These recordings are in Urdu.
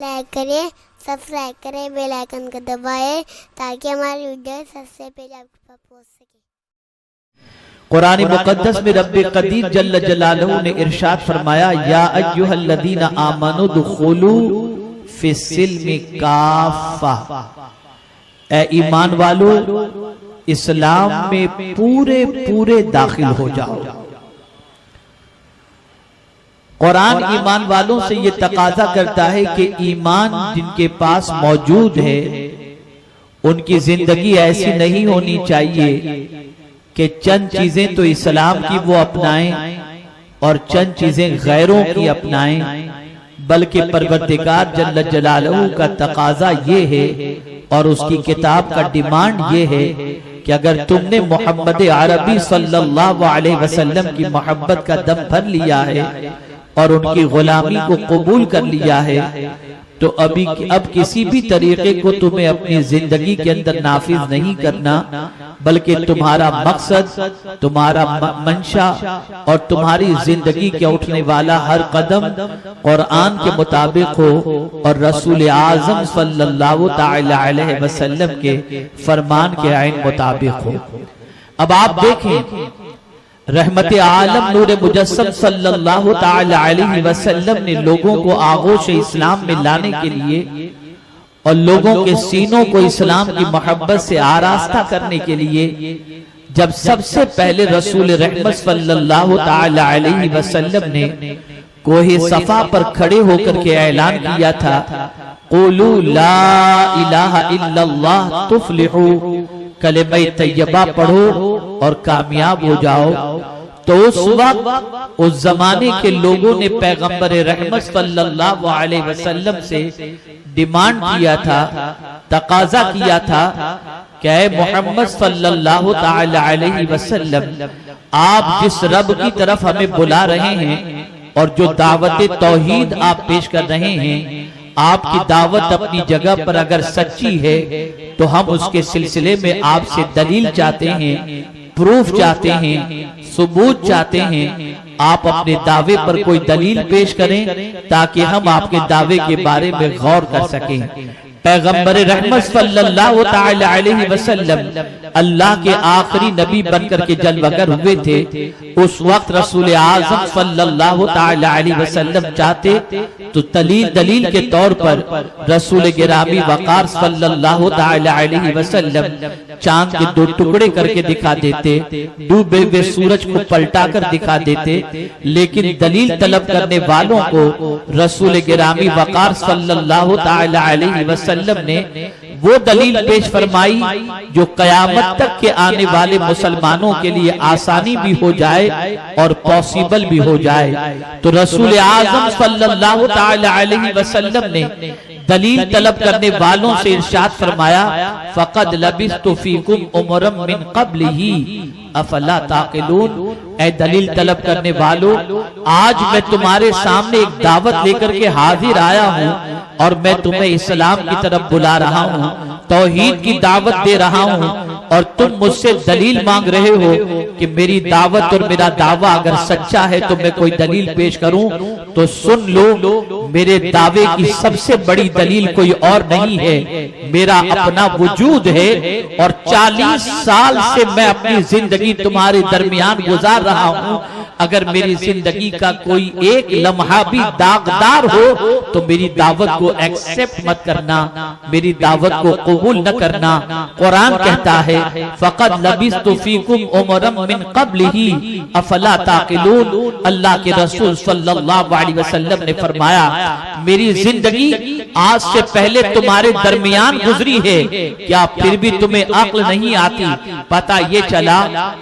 لائک کریں، سبسکرائب کریں، بیل آئیکن کو دبائیں تاکہ ہماری ویڈیو سب سے پہلے آپ کے پاس پہنچ سکے۔ قرآن مقدس میں رب قدیر جل جلالہ نے ارشاد فرمایا یا ایھا الذین آمنوا ادخلوا فی السلم کافہ، اے ایمان والو اسلام میں پورے داخل ہو جاؤ۔ قرآن ایمان والوں سے یہ تقاضا کرتا ہے کہ ایمان جن کے پاس موجود ہے ان کی زندگی ایسی نہیں ہونی چاہیے کہ چند چیزیں تو اسلام کی وہ اپنائیں اور چند چیزیں غیروں کی اپنائیں، بلکہ پروردگار جل جلالہ کا تقاضا یہ ہے اور اس کی کتاب کا ڈیمانڈ یہ ہے کہ اگر تم نے محمد عربی صلی اللہ علیہ وسلم کی محبت کا دم بھر لیا ہے اور ان کی غلامی کو قبول کر لیا ہے تو اب کسی بھی طریقے کو تمہیں اپنی زندگی کے اندر نافذ نہیں کرنا، بلکہ تمہارا مقصد، تمہارا منشا اور تمہاری زندگی کے اٹھنے والا ہر قدم قرآن کے مطابق ہو اور رسول اعظم صلی اللہ تعالی علیہ وسلم کے فرمان کے عین مطابق ہو۔ اب آپ دیکھیں رحمت عالم نور مجسم صلی اللہ تعالی علیہ وسلم نے لوگوں کو آغوش اسلام میں لانے کے لیے اور لوگوں کے سینوں کو اسلام کی محبت سے آراستہ کرنے کے لیے جب سب سے پہلے رسول رحمت صلی اللہ تعالی علیہ وسلم نے کوہ صفا پر کھڑے ہو کر کے اعلان کیا تھا قولوا لا الہ الا اللہ تفلحوا، کلمہ طیبہ پڑھو اور کامیاب ہو جاؤ، تو اس وقت اس زمانے کے لوگوں نے پیغمبر رحمت صلی اللہ علیہ وسلم سے ڈیمانڈ کیا تھا، تقاضا کیا تھا کہ اے محمد صلی اللہ تعالی علیہ وسلم آپ جس رب کی طرف ہمیں بلا رہے ہیں اور جو دعوت توحید آپ پیش کر رہے ہیں، آپ کی دعوت اپنی جگہ پر اگر سچی ہے تو ہم اس کے سلسلے میں آپ سے دلیل چاہتے ہیں، پروف چاہتے ہیں، ثبوت چاہتے ہیں۔ آپ اپنے دعوے پر کوئی دلیل پیش کریں تاکہ ہم آپ کے دعوے کے بارے میں غور کر سکیں۔ پیغمبر رحمت صلی اللہ تعالی علیہ وسلم اللہ کے آخری نبی بن کر کے جلوگر ہوئے تھے۔ اس وقت رسول اعظم صلی اللہ تعالی علیہ وسلم چاہتے تو دلیل کے طور پر رسول گرامی وقار صلی اللہ تعالی علیہ وسلم چاند کے دو ٹکڑے کر کے دکھا دیتے، ڈوبے ہوئے سورج کو پلٹا کر دکھا دیتے، لیکن دلیل طلب کرنے والوں کو رسول گرامی وقار صلی اللہ تعالی علیہ وسلم نے وہ دلیل پیش فرمائی جو قیامت تک کے آنے والے مسلمانوں کے لیے آسانی بھی ہو جائے اور پاسیبل بھی ہو جائے۔ تو رسول اعظم صلی اللہ تعالی علیہ وسلم نے دلیل طلب کرنے والوں سے ارشاد فرمایا فَقَدْ لَبِثْتُ فِيكُمْ عُمُرًا مِّن قَبْلِهِ افلا تعقلون، اے دلیل طلب کرنے والوں آج میں تمہارے سامنے ایک دعوت لے کر کے حاضر آیا ہوں اور میں تمہیں اسلام کی طرف بلا رہا ہوں، توحید کی دعوت دے رہا ہوں، اور تم مجھ سے دلیل مانگ رہے ہو کہ میری دعوت اور میرا دعویٰ اگر سچا ہے تو میں کوئی دلیل پیش کروں تو سن لو، میرے دعوے کی سب سے بڑی دلیل کوئی اور نہیں ہے، میرا اپنا وجود ہے اور 40 سال سے میں اپنی زندگی تمہارے درمیان گزار رہا ہوں۔ اگر میری زندگی کا کوئی ایک لمحہ بھی داغدار ہو تو میری دعوت کو ایکسپٹ مت کرنا، میری دعوت کو قبول نہ کرنا۔ قرآن کہتا ہے فَقَدْ لَبِثْتُ فِيكُمْ عُمُرًا مِّن قَبْلِهِ افلا تعقلون، اللہ کے رسول صلی اللہ علیہ وسلم نے فرمایا میری زندگی آج سے پہلے تمہارے درمیان گزری ہے، کیا پھر بھی تمہیں عقل نہیں آتی؟ پتہ یہ چلا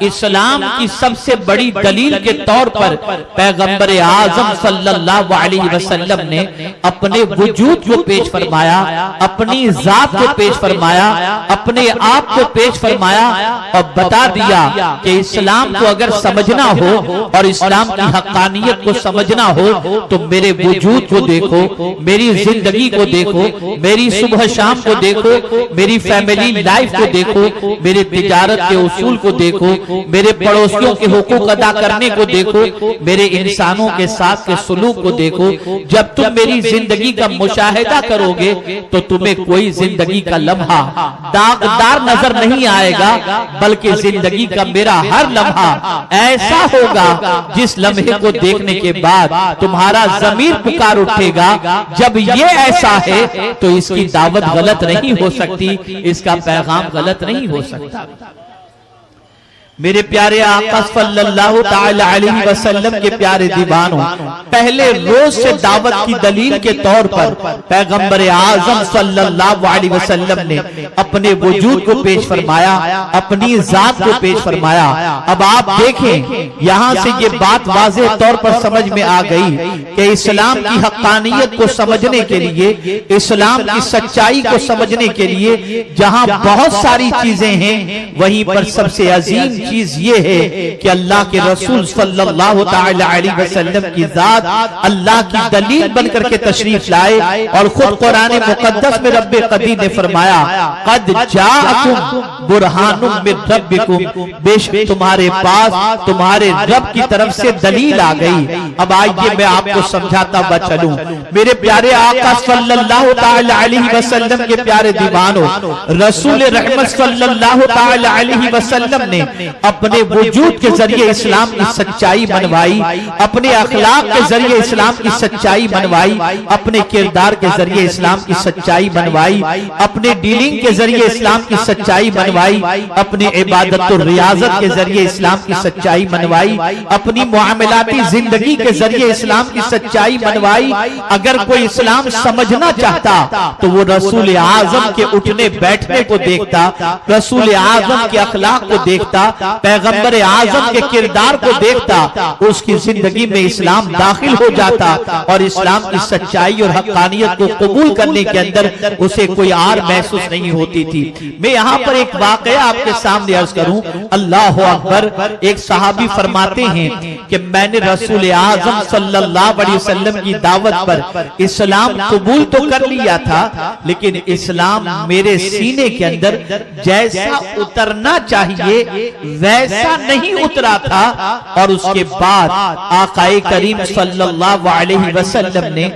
اسلام کی سب سے بڑی دلیل کے طور پر پیغمبر اعظم صلی اللہ علیہ وسلم نے اپنے وجود کو پیش فرمایا، اپنی ذات کو پیش فرمایا، اپنے آپ کو پیش فرمایا اور بتا دیا کہ اسلام کو اگر سمجھنا ہو اور اسلام کی حقانیت کو سمجھنا ہو تو میرے وجود کو دیکھو، میری زندگی کو دیکھو، میری صبح شام کو دیکھو، میری فیملی لائف کو دیکھو، میرے تجارت کے اصول کو دیکھو، میرے پڑوسیوں کے حقوق ادا کرنے کو دیکھو، میرے انسانوں کے ساتھ کے سلوک کو دیکھو۔ جب تم میری زندگی کا مشاہدہ کرو گے تو تمہیں کوئی زندگی کا لمحہ داغدار نظر نہیں آئے گا، بلکہ زندگی کا میرا ہر لمحہ ایسا ہوگا جس لمحے کو دیکھنے کے بعد تمہارا ضمیر پکار اٹھے گا جب یہ ایسا ہے تو اس کی دعوت غلط نہیں ہو سکتی، اس کا پیغام غلط نہیں ہو سکتا۔ میرے پیارے آقا صلی اللہ تعالی علیہ وسلم کے پیارے دیوانوں، پہلے روز سے دعوت کی دلیل کے طور پر پیغمبر اعظم صلی اللہ علیہ وسلم نے اپنے وجود کو پیش فرمایا، اپنی ذات کو پیش فرمایا۔ اب آپ دیکھیں یہاں سے یہ بات واضح طور پر سمجھ میں آ گئی کہ اسلام کی حقانیت کو سمجھنے کے لیے، اسلام کی سچائی کو سمجھنے کے لیے جہاں بہت ساری چیزیں ہیں، وہیں پر سب سے عظیم چیز یہ ہے کہ اللہ کے رسول صلی اللہ تعالی علیہ وسلم کی ذات اللہ کی دلیل بن کر کے تشریف لائے، اور خود قرآن مقدس میں رب قدیر نے فرمایا قد جاءکم برہان من ربکم، بے شک تمہارے پاس تمہارے رب کی طرف سے دلیل آ گئی۔ اب آئیے میں آپ کو سمجھاتا ہوا چلوں۔ میرے پیارے آقا صلی اللہ تعالی علیہ وسلم کے پیارے دیوانوں، رسول رحمت صلی اللہ تعالی علیہ وسلم نے اپنے وجود کے ذریعے اسلام کی سچائی منوائی، اپنے اخلاق کے ذریعے اسلام کی سچائی منوائی، اپنے کردار کے ذریعے اسلام کی سچائی منوائی، اپنے ڈیلنگ کے ذریعے اسلام کی سچائی منوائی، اپنے عبادت و ریاضت کے ذریعے اسلام کی سچائی منوائی، اپنی معاملاتی زندگی کے ذریعے اسلام کی سچائی منوائی۔ اگر کوئی اسلام سمجھنا چاہتا تو وہ رسول اعظم کے اٹھنے بیٹھنے کو دیکھتا، رسول اعظم کے اخلاق کو دیکھتا، پیغمبر اعظم کے کردار کو دیکھتا، اس کی زندگی میں اسلام داخل ہو جاتا اور اسلام کی سچائی اور حقانیت کو قبول کرنے کے اندر اسے کوئی آر محسوس نہیں ہوتی تھی۔ میں یہاں پر ایک واقعہ آپ کے سامنے عرض کروں۔ اللہ اکبر، ایک صحابی فرماتے ہیں کہ میں نے رسول اعظم صلی اللہ علیہ وسلم کی دعوت پر اسلام قبول تو کر لیا تھا، لیکن اسلام میرے سینے کے اندر جیسا اترنا چاہیے ویسا نہیں اترا تھا، اور اس کے بعد آقا کریم صلی اللہ علیہ وسلم نے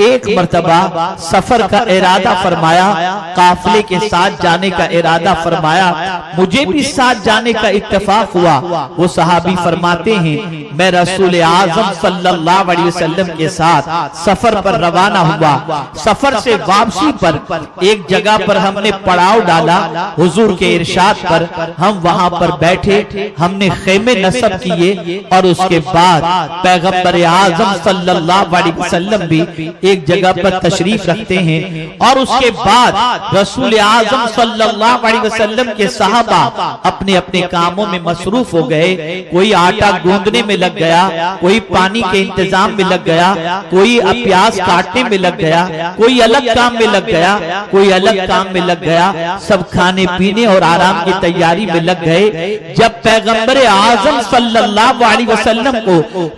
ایک مرتبہ سفر کا ارادہ فرمایا، قافلے کے ساتھ جانے کا ارادہ فرمایا، مجھے بھی ساتھ جانے کا اتفاق ہوا۔ وہ صحابی فرماتے ہیں میں رسول اعظم صلی اللہ علیہ وسلم کے ساتھ سفر پر روانہ ہوا۔ سفر سے واپسی پر ایک جگہ پر ہم نے پڑاؤ ڈالا، حضور کے ارشاد پر ہم وہاں پر بیٹھے، ہم نے خیمے نصب کیے، اور اس کے بعد پیغمبر اعظم صلی اللہ علیہ وسلم بھی ایک جگہ پر تشریف رکھتے ہیں، اور اس کے بعد رسول اعظم صلی اللہ علیہ وسلم کے صحابہ اپنے اپنے کاموں میں مصروف ہو گئے۔ کوئی آٹا گوندنے میں لگ گیا، کوئی پانی کے انتظام میں لگ گیا، کوئی پیاز کاٹنے میں لگ گیا، کوئی الگ کام میں لگ گیا، کوئی الگ کام میں لگ گیا، سب کھانے پینے اور آرام کی تیاری میں لگ گئے۔ جب پیغمبر اعظم صلی اللہ علیہ وسلم کو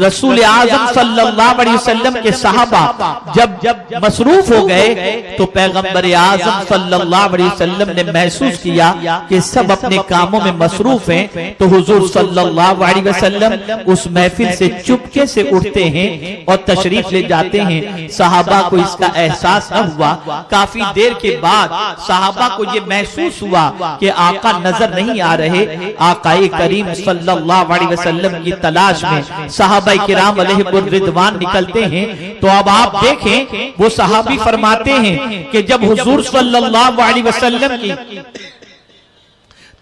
رسول اعظم صلی اللہ علیہ وسلم کے صحابہ جب مصروف ہو گئے تو پیغمبر اعظم صلی اللہ علیہ وسلم نے محسوس کیا کہ سب اپنے کاموں میں مصروف ہیں، تو حضور صلی اللہ علیہ وسلم اس محفل سے چپکے سے اٹھتے ہیں اور تشریف لے جاتے ہیں۔ صحابہ کو اس کا احساس نہ ہوا، کافی دیر کے بعد صحابہ کو یہ محسوس ہوا کہ آقا نظر نہیں آ رہے۔ آقا کریم صلی اللہ علیہ وسلم کی تلاش میں صحابہ کرام علیہ الرضوان نکلتے ہیں، تو اب آپ دیکھیں وہ صحابی فرماتے ہیں کہ جب حضور صلی اللہ علیہ وسلم کی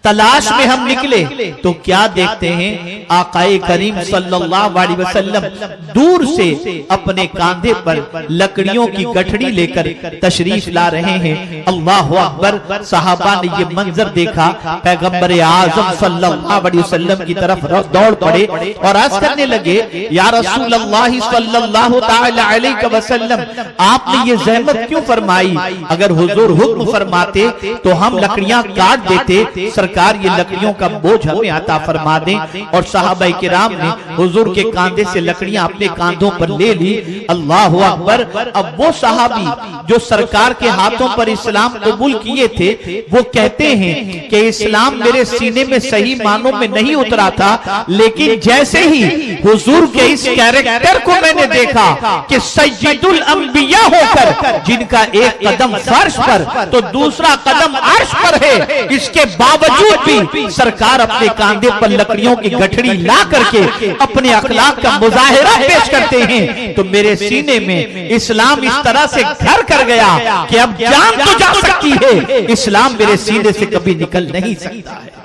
تلاش میں ہم نکلے تو کیا دیکھتے ہیں؟ آقائے کریم صلی اللہ علیہ وسلم دور سے اپنے کاندھے پر لکڑیوں کی گٹھڑی لے کر تشریف لا رہے ہیں۔ اللہ اکبر! صحابہ نے یہ منظر دیکھا، پیغمبر اعظم صلی اللہ علیہ وسلم کی طرف دوڑ پڑے اور عرض کرنے لگے، یا رسول اللہ صلی اللہ تعالی علیہ وسلم، آپ نے یہ زحمت کیوں فرمائی؟ اگر حضور حکم فرماتے تو ہم لکڑیاں کاٹ دیتے، سرکار یہ لکڑیوں کا بوجھ ہمیں عطا فرما دیں۔ اور صحابہ کرام نے حضور کے کاندھے سے لکڑیاں اپنے کاندھوں پر لے لی۔ اللہ اکبر! اب وہ صحابی جو سرکار کے ہاتھوں پر اسلام قبول کیے تھے، وہ کہتے ہیں کہ اسلام میرے سینے میں صحیح معنوں میں نہیں اترا تھا، لیکن جیسے ہی حضور کے اس کیریکٹر کو میں نے دیکھا کہ سید الانبیاء ہو کر جن کا ایک قدم فرش پر تو دوسرا قدم عرش پر ہے، اس کے باوجود بھی سرکار اپنے کاندھے پر لکڑیوں کی گٹھڑی لا کر کے اپنے اخلاق کا مظاہرہ پیش کرتے ہیں، تو میرے سینے میں اسلام اس طرح سے گھر کر گیا کہ اب جان تو جا سکتی ہے، اسلام میرے سینے سے کبھی نکل نہیں سکتا ہے۔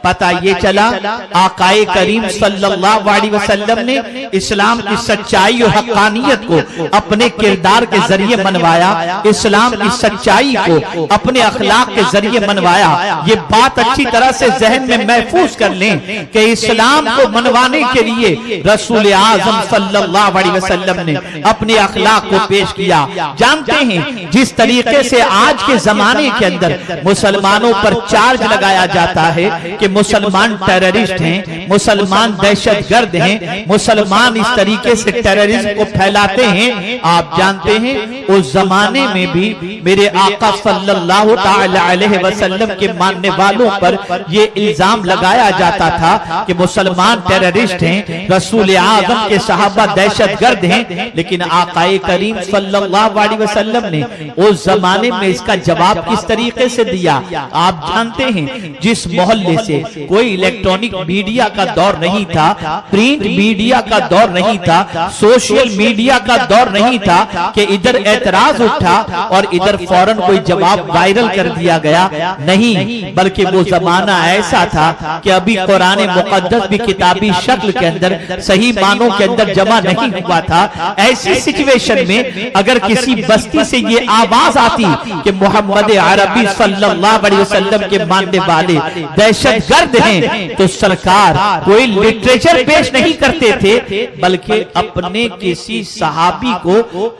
پتہ یہ چلا آقائے کریم صلی اللہ علیہ وسلم نے اسلام کی سچائی اور حقانیت کو اپنے کردار کے ذریعے منوایا، اسلام کی سچائی کو اپنے اخلاق کے ذریعے منوایا۔ یہ بات اچھی طرح سے ذہن میں محفوظ کر لیں کہ اسلام کو منوانے کے لیے رسول اعظم صلی اللہ علیہ وسلم نے اپنے اخلاق کو پیش کیا۔ جانتے ہیں جس طریقے سے آج کے زمانے کے اندر مسلمانوں پر چارج لگایا جاتا ہے کہ مسلمان ٹیررسٹ ہیں، مسلمان دہشت گرد ہیں، مسلمان اس طریقے سے ٹیررزم کو پھیلاتے ہیں، آپ جانتے ہیں اس زمانے میں بھی میرے آقا صلی اللہ تعالی علیہ وسلم کے ماننے والوں پر یہ الزام لگایا جاتا تھا کہ مسلمان ٹیررسٹ ہیں، رسول اعظم کے صحابہ دہشت گرد ہیں، لیکن آقائے کریم صلی اللہ علیہ وسلم نے اس زمانے میں اس کا جواب کس طریقے سے دیا؟ آپ جانتے ہیں جس محلے سے کوئی الیکٹرونک میڈیا کا دور نہیں تھا، پرنٹ میڈیا کا دور نہیں تھا، سوشل میڈیا کا دور نہیں تھا کہ ادھر اعتراض اٹھا اور ادھر فوراً کوئی جواب وائرل کر دیا گیا، نہیں، بلکہ وہ زمانہ ایسا تھا کہ ابھی قرآن مقدس بھی کتابی شکل کے اندر صحیح معنوں کے اندر جمع نہیں ہوا تھا۔ ایسی سچویشن میں اگر کسی بستی سے یہ آواز آتی کہ محمد عربی صلی اللہ علیہ وسلم کے ماننے والے دہشت گرد ہیں، تو سرکار کوئی لٹریچر پیش نہیں کرتے تھے، بلکہ اپنے کسی صحابی کو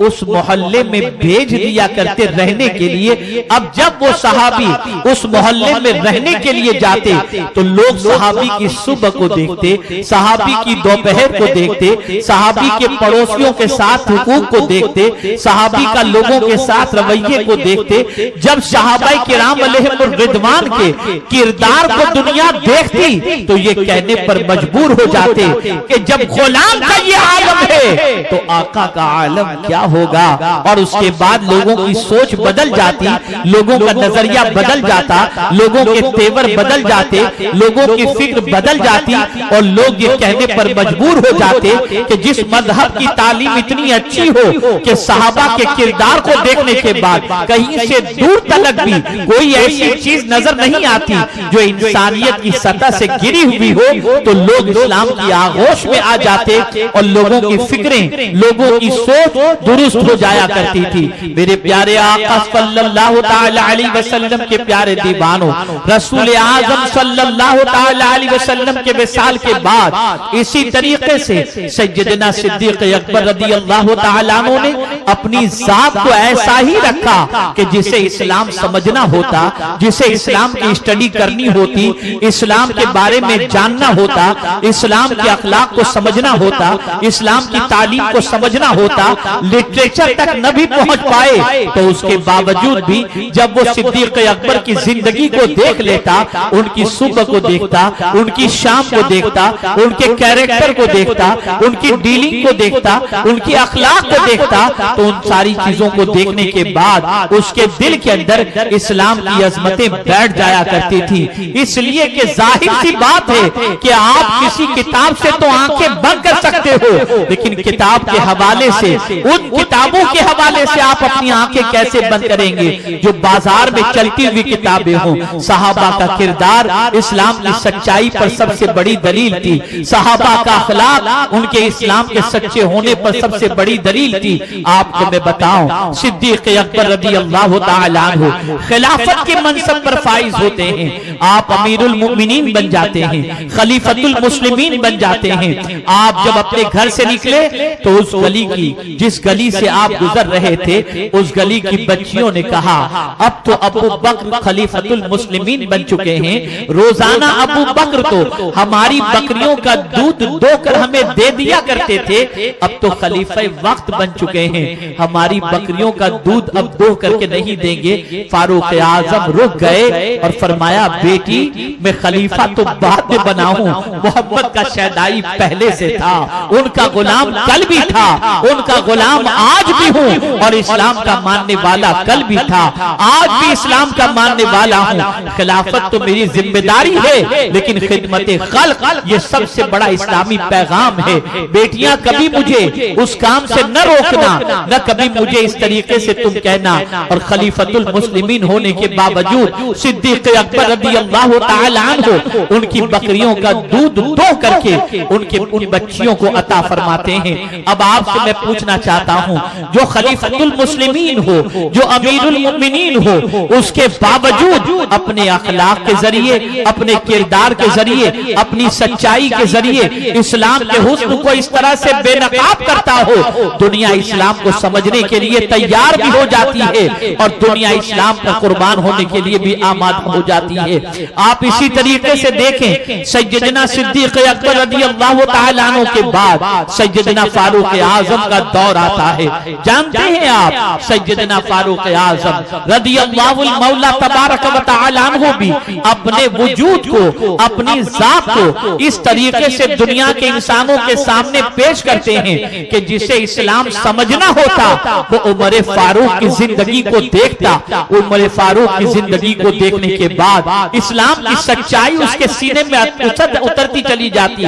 اس محلے میں بھیج دیا کرتے رہنے کے لیے۔ اب جب وہ صحابی اس محلے میں رہنے کے لیے جاتے تو لوگ صحابی کی صبح کو دیکھتے، صحابی کی دوپہر کو دیکھتے، صحابی کے پڑوسیوں کے ساتھ حقوق کو دیکھتے، صحابی کا لوگوں کے ساتھ رویے کو دیکھتے۔ جب صحابہ کرام علیہم الرضوان کے کردار کو دنیا دیکھتی تو یہ کہنے پر مجبور ہو جاتے کہ جب غلام کا یہ عالم ہے تو آقا کا عالم کیا ہوگا؟ اور اس کے بعد لوگوں کی سوچ بدل جاتی، لوگوں کا نظریہ بدل جاتا، لوگوں کے تیور بدل جاتے، لوگوں کی فکر بدل جاتی، اور لوگ یہ کہنے پر مجبور ہو جاتے کہ جس مذہب کی تعلیم اتنی اچھی ہو کہ صحابہ کے کردار کو دیکھنے کے بعد کہیں سے دور تلک بھی کوئی ایسی چیز نظر نہیں آتی جو انسانیت کی سطح سے گری ہوئی ہو، تو لوگ اسلام کی آغوش میں آ جاتے اور لوگوں کی فکریں، لوگوں کی سوچ درست ہو جایا کرتی تھی۔ میرے پیارے آقا صلی اللہ تعالی علیہ وسلم کے پیارے دیوانوں، رسول اعظم صلی اللہ تعالی علیہ وسلم کے وصال کے بعد اسی طریقے سے سیدنا صدیق اکبر رضی اللہ تعالی عنہ نے اپنی ذات کو ایسا ہی رکھا کہ جسے اسلام سمجھنا ہوتا، جسے اسلام کی اسٹڈی کرنی ہوتی، اسلام کے بارے میں جاننا ہوتا، اسلام کے اخلاق کو سمجھنا ہوتا، اسلام کی تعلیم کو سمجھنا ہوتا، لٹریچر تک نہ بھی پہنچ پائے تو اس کے باوجود بھی جب وہ صدیق اکبر کی زندگی کو دیکھ لیتا، ان کی صبح کو دیکھتا، ان کی شام کو دیکھتا، ان کے کیریکٹر کو دیکھتا، ان کی ڈیلنگ کو دیکھتا، ان کی اخلاق کو دیکھتا، تو ان ساری چیزوں کو دیکھنے کے بعد اس کے دل کے اندر اسلام کی عظمتیں بیٹھ جایا کرتی تھی۔ اس لیے لیے کہ ظاہر سی بات ہے کہ آپ کسی کتاب سے تو آنکھیں بند کر سکتے ہو، لیکن کتاب کے حوالے سے، ان کتابوں کے حوالے سے آپ اپنی آنکھیں کیسے بند کریں گے جو بازار میں چلتی ہوئی کتابیں ہوں؟ صحابہ کا کردار اسلام کی سچائی پر سب سے بڑی دلیل تھی، صحابہ کا اخلاق ان کے اسلام کے سچے ہونے پر سب سے بڑی دلیل تھی۔ آپ کو میں بتاؤں، صدیق اکبر رضی اللہ تعالیٰ عنہ خلافت کے منصب پر فائز ہوتے ہیں، آپ امیر المؤمنین بن جاتے ہیں، خلیفۃ المسلمین بن جاتے ہیں۔ آپ جب اپنے گھر سے نکلے تو اس گلی کی، جس گلی سے آپ گزر رہے تھے، اس گلی کی بچیوں نے کہا اب تو ابو بکر خلیفۃ المسلمین بن چکے ہیں، روزانہ ابو بکر تو ہماری بکریوں کا دودھ دو کر ہمیں دے دیا کرتے تھے، اب تو خلیفہ وقت بن چکے ہیں، ہماری بکریوں کا دودھ اب دو کر کے نہیں دیں گے۔ فاروق اعظم رک گئے اور فرمایا بیٹی میں خلیفہ تو بعد میں بنا ہوں، محمد کا شہدائی پہلے سے تھا، ان کا غلام کل بھی تھا، ان کا غلام آج بھی ہوں، اور اسلام کا ماننے والا کل بھی تھا، آج بھی اسلام کا ماننے والا ہوں۔ خلافت تو میری ذمہ داری ہے، لیکن خدمت خلق یہ سب سے بڑا اسلامی پیغام ہے۔ بیٹیاں کبھی مجھے اس کام سے نہ روکنا، نہ کبھی مجھے اس طریقے سے تم کہنا۔ اور خلیفۃ المسلمین ہونے کے باوجود صدیق اکبر رضی اللہ تعالی عنہ ان کی بکریوں کا دودھ دو کر کے ان بچیوں کو عطا فرماتے ہیں۔ اب آپ سے میں پوچھنا چاہتا ہوں، جو خلیفۃ المسلمین ہو، جو امیر المؤمنین ہو، اس کے باوجود اپنے اخلاق کے ذریعے، اپنے کردار کے ذریعے، اپنی سچائی کے ذریعے اسلام کے حسن کو اس طرح سے بے نقاب کرتا ہو، دنیا اسلام کو سمجھنے کے لیے تیار بھی ہو جاتی ہے اور دنیا اسلام پر قربان ہونے کے لیے بھی آمادہ ہو جاتی ہے۔ آپ اسی طریقے سے دیکھیں، سیدنا صدیق اکبر رضی اللہ تعالیٰ عنہ کے بعد سیدنا فاروق اعظم کا دور آتا ہے۔ جانتے ہیں آپ سیدنا فاروق اعظم رضی اللہ المولا تبارک و تعالیٰ عنہ بھی اپنے وجود کو، اپنی ذات کو اس طریقے سے دنیا کے انسانوں کے سامنے پیش کرتے ہیں کہ جسے اسلام سمجھنا ہوتا وہ عمر فاروق کی زندگی کو دیکھتا۔ عمر فاروق کی زندگی کو دیکھنے کے بعد اسلام کی سچائی اس کے سینے میں اترتی چلی جاتی۔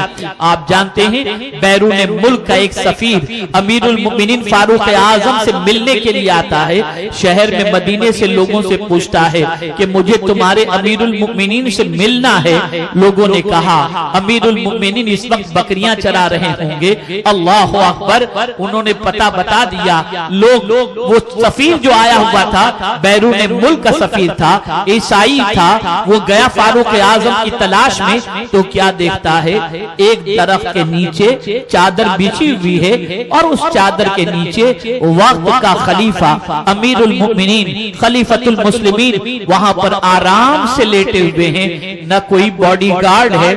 آپ جانتے ہیں بیرون ملک کا ایک سفیر امیر المؤمنین فاروق اعظم سے ملنے کے لیے آتا ہے، شہر میں مدینے سے لوگوں سے پوچھتا ہے کہ مجھے تمہارے امیر المؤمنین سے ملنا ہے۔ لوگوں نے کہا امیر المؤمنین اس وقت بکریاں چرا رہے ہوں گے۔ اللہ اکبر، انہوں نے پتہ بتا دیا۔ لوگ وہ سفیر جو آیا ہوا تھا بیرون ملک کا سفیر تھا، عیسائی تھا، وہ گیا فاروق اعظم کی تلاش میں تو کیا دیکھتا ہے؟ ایک درخت کے نیچے چادر بچھی ہوئی ہے اور اس چادر کے نیچے وقت کا خلیفہ امیر المؤمنین خلیفۃ المسلمین وہاں پر آرام سے لیٹے ہوئے ہیں۔ نہ کوئی باڈی گارڈ ہے،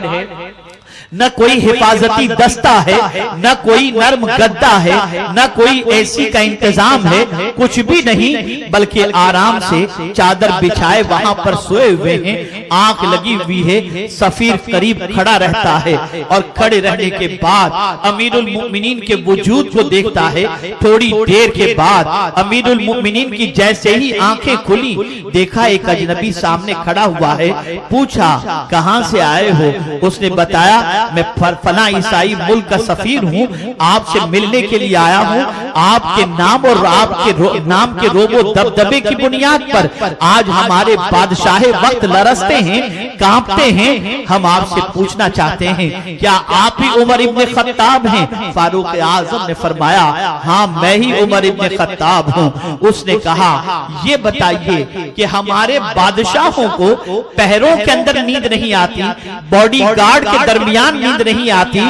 نہ کوئی حفاظتی دستہ ہے، نہ کوئی نرم گدا ہے، نہ کوئی ایسی کا انتظام ہے، کچھ بھی نہیں، بلکہ آرام سے چادر بچھائے وہاں پر سوئے ہوئے ہیں، آنکھ لگی ہوئی ہے۔ سفیر قریب کھڑا رہتا ہے اور کھڑے رہنے کے بعد امیر المؤمنین کے وجود کو دیکھتا ہے۔ تھوڑی دیر کے بعد امیر المؤمنین کی جیسے ہی آنکھیں کھلی، دیکھا ایک اجنبی سامنے کھڑا ہوا ہے۔ پوچھا کہاں سے آئے ہو؟ اس نے بتایا میں فلاں عیسائی ملک کا سفیر ہوں، آپ سے ملنے کے لیے آیا ہوں۔ آپ کے نام اور آپ کے نام کے روب و دبدبے کی بنیاد پر آج ہمارے بادشاہ وقت لرزتے ہیں، کانپتے ہیں۔ ہم آپ سے پوچھنا چاہتے ہیں کیا آپ ہی عمر ابن خطاب ہیں؟ فاروق اعظم نے فرمایا ہاں میں ہی عمر ابن خطاب ہوں۔ اس نے کہا یہ بتائیے کہ ہمارے بادشاہوں کو پہروں کے اندر نیند نہیں آتی، باڈی گارڈ کے درمیان نیند نہیں آتی،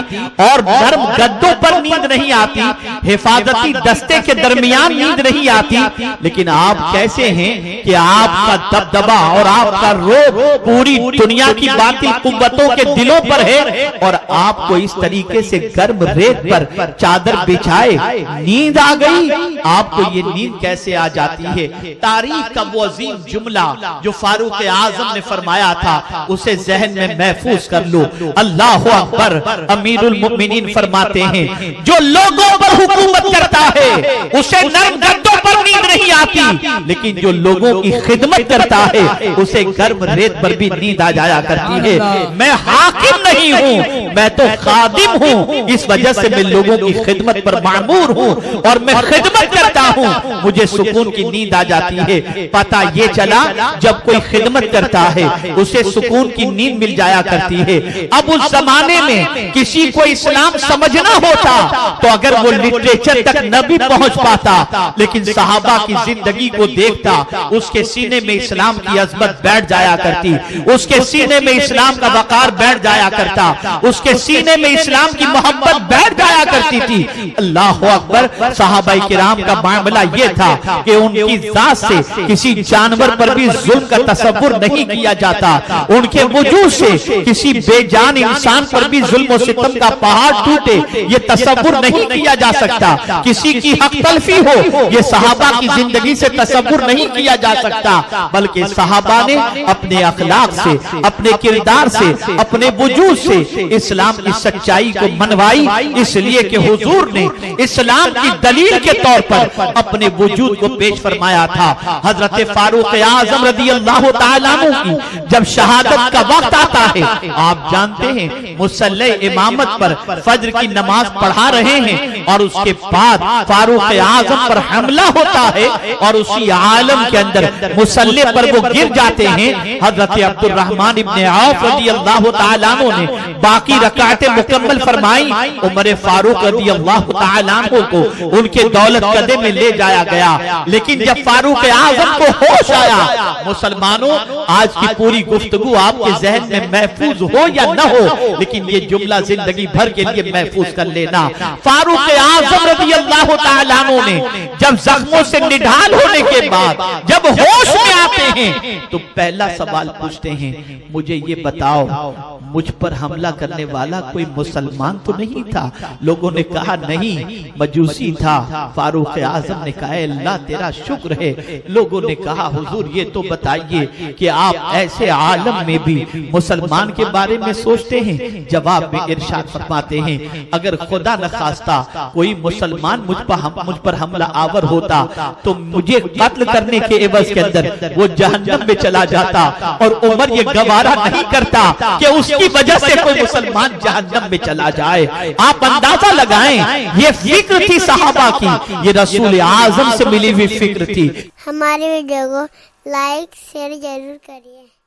اور نرم گدوں پر نیند نہیں آتی، حفاظتی دستے کے درمیان نیند نہیں آتی، لیکن آپ کیسے ہیں کہ آپ کا دبدبا اور آپ کا روب پوری دنیا کی باطل قوتوں کے دلوں پر ہے، اور آپ کو اس طریقے سے گرم ریت پر چادر بچھائے نیند آ گئی؟ آپ کو یہ نیند کیسے آ جاتی ہے؟ تاریخ کا وہ عظیم جملہ جو فاروق اعظم نے فرمایا تھا اسے ذہن میں محفوظ کر لو۔ اللہ اکبر، امیر المؤمنین فرماتے ہیں جو لوگوں پر حکومت کرتا ہے اسے نرم گدوں پر نیند نہیں آتی، لیکن جو لوگوں کی خدمت کرتا ہے اسے گرم ریت پر بھی نیند آ جایا کرتی ہے۔ میں حاکم نہیں ہوں، میں تو خادم ہوں، اس وجہ سے میں لوگوں کی خدمت پر معمور ہوں اور میں خدمت کرتا ہوں، مجھے سکون کی نیند آ جاتی ہے۔ پتہ یہ چلا جب کوئی خدمت کرتا ہے اسے سکون کی نیند مل جایا کرتی ہے۔ اب اس زمانے میں کسی کو اسلام سمجھنا ہوتا تو اگر وہ لٹریچر تک نہ بھی پہنچ پاتا، لیکن صحابہ کی زندگی کو دیکھتا، اس کے سینے میں اسلام کی عظمت بیٹھ جایا کرتی، اس کے سینے میں اسلام کا وقار بیٹھ جایا کرتا، اس کے سینے میں اسلام کی محبت بیٹھ جایا کرتی تھی۔ اللہ اکبر۔ صحابہ کرام کا معاملہ یہ تھا کہ ان کی ذات سے کسی جانور پر بھی ظلم کا تصور نہیں کیا جاتا، ان کے وجود سے کسی بے جان انسان پر بھی ظلم و ستم کا پہاڑ ٹوٹے یہ تصور نہیں کیا جا سکتا، کسی کی حق تلفی ہو یہ صحابہ کی زندگی سے تصور نہیں کیا جا سکتا، بلکہ صحابہ نے اپنے اخلاق سے، اپنے کردار سے، اپنے وجود سے اسلام کی سچائی کو منوائی، اس لیے کہ حضور نے اسلام کی دلیل کے طور پر اپنے وجود کو پیش فرمایا تھا۔ حضرت فاروق اعظم رضی اللہ تعالیٰ عنہ کی جب شہادت کا وقت آتا ہے، آپ جانتے ہیں مصلی امامت پر فجر کی نماز پڑھا رہے ہیں اور اس کے بعد فاروق اعظم پر حملہ ہوتا ہے اور اسی عالم کے اندر مصلی پر وہ گر جاتے ہیں۔ حضرت عبد الرحمن ابن عوف رضی اللہ تعالیٰ عنہ نے باقی رکعتیں مکمل فرمائی، عمر فاروق رضی اللہ تعالیٰ عنہ کو ان کے دولت قدے میں لے جایا گیا، لیکن جب فاروق اعظم کو ہوش آیا، مسلمانوں آج کی پوری گفتگو آپ کے ذہن میں محفوظ ہو یا نہ ہو لیکن یہ جملہ زندگی بھر کے لیے محفوظ کر لینا، فاروق اعظم رضی اللہ تعالیٰ عنہ نے جب زخموں سے نڈھال ہونے کے بعد جب ہوش میں آتے ہیں تو پہلا سوال پوچھتے ہیں، مجھے یہ بتاؤ مجھ پر حملہ کرنے والا کوئی مسلمان تو نہیں تھا؟ لوگوں نے کہا نہیں، مجوسی تھا۔ فاروق اعظم نے کہا اللہ تیرا شکر ہے۔ لوگوں نے کہا حضور یہ تو بتائیے کہ آپ ایسے عالم میں بھی مسلمان کے بارے میں سوچتے ہیں؟ جواب میں ارشاد فرماتے ہیں اگر خدا نخواستہ کوئی مسلمان مجھ پر حملہ آور ہوتا تو مجھے قتل کرنے کے عوض کے اندر وہ جہنم میں چلا جاتا، اور عمر یہ گوارا نہیں کرتا کہ اس کی وجہ سے کوئی مسلمان جہنم میں چلا جائے۔ آپ اندازہ لگائیں یہ فکر تھی صحابہ کی، یہ رسول اعظم سے ملی ہوئی فکر تھی۔ ہماری ویڈیو کو لائک شیئر ضرور کریے۔